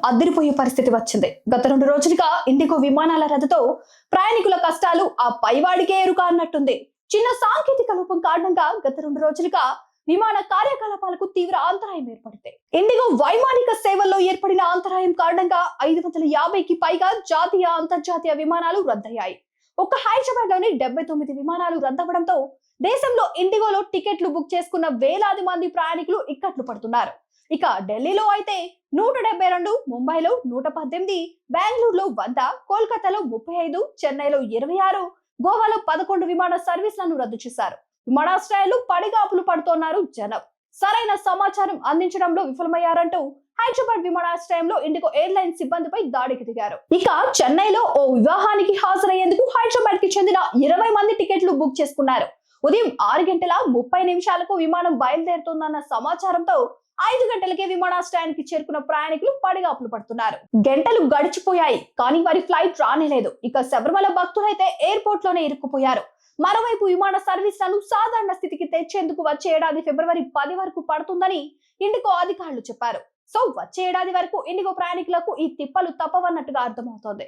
అదిరిపోయే పరిస్థితి వచ్చింది. గత 2 రోజులుగా ఇండిగో విమానాల రద్దుతో ప్రయాణికుల కష్టాలు ఆ పైవాడికే ఎరుక అన్నట్టుంది. చిన్న సాంకేతిక లోపం కారణంగా గత 2 రోజులుగా విమాన కార్యకలాపాలకు తీవ్ర అంతరాయం ఏర్పడింది. ఇండిగో వైమానిక సేవల్లో ఏర్పడిన అంతరాయం కారణంగా 550కి పైగా జాతీయ, అంతర్జాతీయ విమానాలు రద్దయ్యాయి. ఒక్క హైదరాబాద్ లోని 79 విమానాలు రద్దవడంతో దేశంలో ఇండిగోలో టికెట్లు బుక్ చేసుకున్న వేలాది మంది ప్రయాణికులు ఇక్కట్లు పడుతున్నారు. ఇక ఢిల్లీలో అయితే 172, ముంబైలో 118, బెంగళూరులో 100, కోల్కతాలో 35, చెన్నైలో 26, గోవాలో 11 విమాన సర్వీసులను రద్దు చేశారు. విమానాశ్రయాలు పడిగాపులు పడుతున్నారు జనం. సరైన సమాచారం అందించడంలో విఫలమయ్యారంటూ హైదరాబాద్ విమానాశ్రయంలో ఇండిగో ఎయిర్లైన్స్ సిబ్బందిపై దాడికి దిగారు. ఇక చెన్నైలో ఓ వివాహానికి హాజరయ్యేందుకు హైదరాబాద్ కి చెందిన 20 మంది టికెట్లు బుక్ చేసుకున్నారు. ఉదయం 6:30 విమానం బయలుదేరుతుందన్న సమాచారంతో 5 గంటలకే విమానాశ్రయానికి చేరుకున్న ప్రయాణికులు పడిగాపులు పడుతున్నారు. గంటలు గడిచిపోయాయి, కానీ వారి ఫ్లైట్ రానేలేదు. ఇక శబరిమల భక్తులైతే ఎయిర్పోర్ట్ లోనే ఇరుక్కుపోయారు. మరోవైపు విమాన సర్వీసులను సాధారణ స్థితికి తెచ్చేందుకు వచ్చే ఏడాది ఫిబ్రవరి 10 వరకు పడుతుందని ఇండిగో అధికారులు చెప్పారు. సో వచ్చే ఏడాది వరకు ఇండిగో ప్రయాణికులకు ఈ తిప్పలు తప్పవన్నట్టుగా అర్థమవుతోంది.